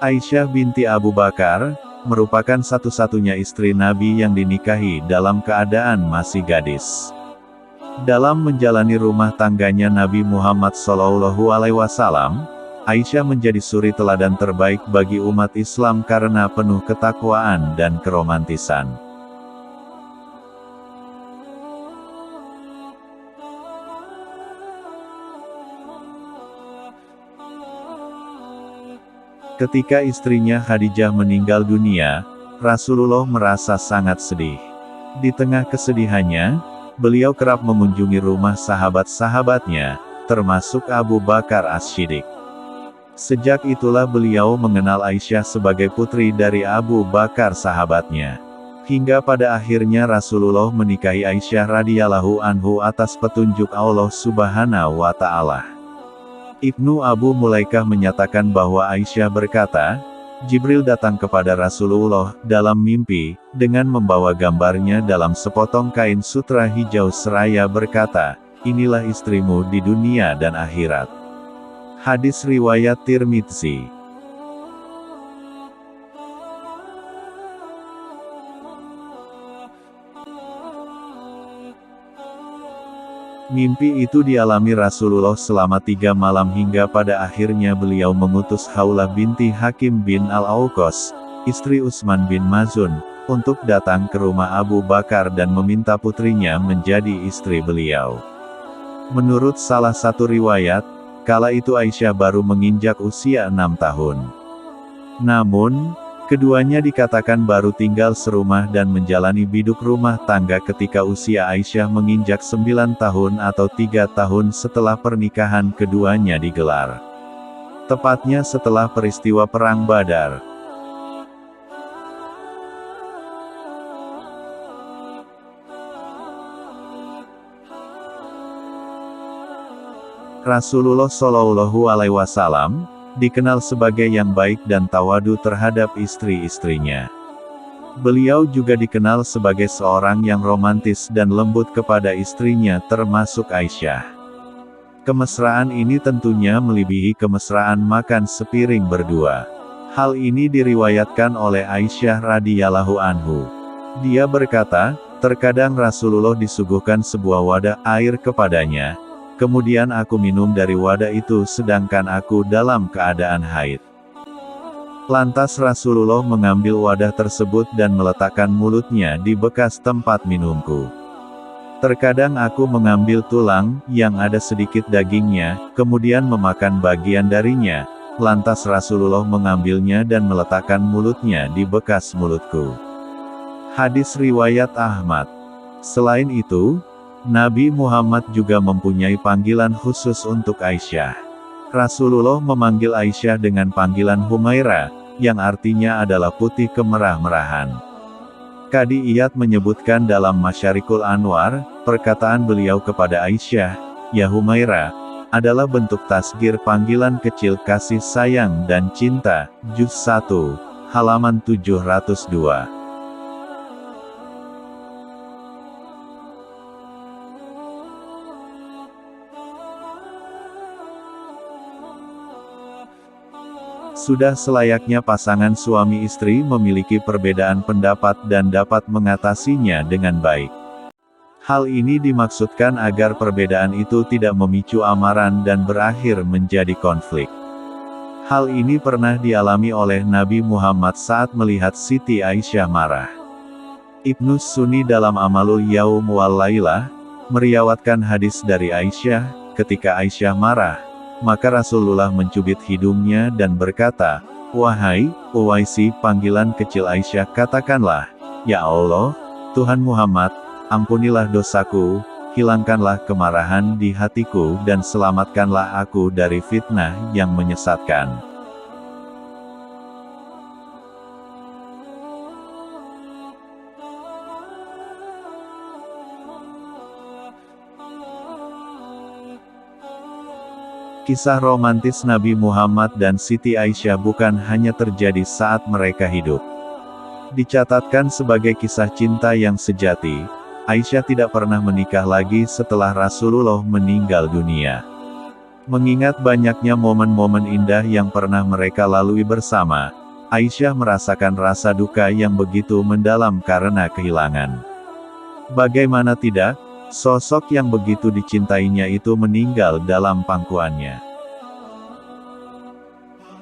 Aisyah binti Abu Bakar, merupakan satu-satunya istri Nabi yang dinikahi dalam keadaan masih gadis. Dalam menjalani rumah tangganya Nabi Muhammad SAW, Aisyah menjadi suri teladan terbaik bagi umat Islam karena penuh ketakwaan dan keromantisan. Ketika istrinya Khadijah meninggal dunia, Rasulullah merasa sangat sedih. Di tengah kesedihannya, beliau kerap mengunjungi rumah sahabat-sahabatnya, termasuk Abu Bakar As-Siddiq. Sejak itulah beliau mengenal Aisyah sebagai putri dari Abu Bakar sahabatnya. Hingga pada akhirnya Rasulullah menikahi Aisyah radhiyallahu anhu atas petunjuk Allah Subhanahu wa Ta'ala. Ibnu Abu Mulaikah menyatakan bahwa Aisyah berkata, Jibril datang kepada Rasulullah dalam mimpi, dengan membawa gambarnya dalam sepotong kain sutra hijau seraya berkata, inilah istrimu di dunia dan akhirat. Hadis riwayat Tirmidzi. Mimpi itu dialami Rasulullah selama 3 malam hingga pada akhirnya beliau mengutus Khawlah binti Hakim bin Al-Auqas, istri Utsman bin Mazun, untuk datang ke rumah Abu Bakar dan meminta putrinya menjadi istri beliau. Menurut salah satu riwayat, kala itu Aisyah baru menginjak usia 6 tahun. Namun, keduanya dikatakan baru tinggal serumah dan menjalani biduk rumah tangga ketika usia Aisyah menginjak 9 tahun atau 3 tahun setelah pernikahan keduanya digelar. Tepatnya setelah peristiwa Perang Badar. Rasulullah Shallallahu Alaihi Wasallam dikenal sebagai yang baik dan tawadu terhadap istri-istrinya. Beliau juga dikenal sebagai seorang yang romantis dan lembut kepada istrinya termasuk Aisyah. Kemesraan ini tentunya melebihi kemesraan makan sepiring berdua. Hal ini diriwayatkan oleh Aisyah radhiyallahu anhu. Dia berkata, terkadang Rasulullah disuguhkan sebuah wadah air kepadanya. Kemudian aku minum dari wadah itu sedangkan aku dalam keadaan haid. Lantas Rasulullah mengambil wadah tersebut dan meletakkan mulutnya di bekas tempat minumku. Terkadang aku mengambil tulang, yang ada sedikit dagingnya, kemudian memakan bagian darinya. Lantas Rasulullah mengambilnya dan meletakkan mulutnya di bekas mulutku. Hadis riwayat Ahmad. Selain itu, Nabi Muhammad juga mempunyai panggilan khusus untuk Aisyah. Rasulullah memanggil Aisyah dengan panggilan Humaira, yang artinya adalah putih kemerah-merahan. Qadi Iyad menyebutkan dalam Masyarikul Anwar, perkataan beliau kepada Aisyah, ya Humaira, adalah bentuk tasgir panggilan kecil kasih sayang dan cinta, Juz 1, halaman 702. Sudah selayaknya pasangan suami istri memiliki perbedaan pendapat dan dapat mengatasinya dengan baik. Hal ini dimaksudkan agar perbedaan itu tidak memicu amaran dan berakhir menjadi konflik. Hal ini pernah dialami oleh Nabi Muhammad saat melihat Siti Aisyah marah. Ibnu Sunni dalam Amalul Yaum wal Lailah, meriwayatkan hadis dari Aisyah, ketika Aisyah marah, maka Rasulullah mencubit hidungnya dan berkata, wahai Uwaisi, panggilan kecil Aisyah, katakanlah, ya Allah, Tuhan Muhammad, ampunilah dosaku, hilangkanlah kemarahan di hatiku dan selamatkanlah aku dari fitnah yang menyesatkan. Kisah romantis Nabi Muhammad dan Siti Aisyah bukan hanya terjadi saat mereka hidup. Dicatatkan sebagai kisah cinta yang sejati, Aisyah tidak pernah menikah lagi setelah Rasulullah meninggal dunia. Mengingat banyaknya momen-momen indah yang pernah mereka lalui bersama, Aisyah merasakan rasa duka yang begitu mendalam karena kehilangan. Bagaimana tidak, sosok yang begitu dicintainya itu meninggal dalam pangkuannya.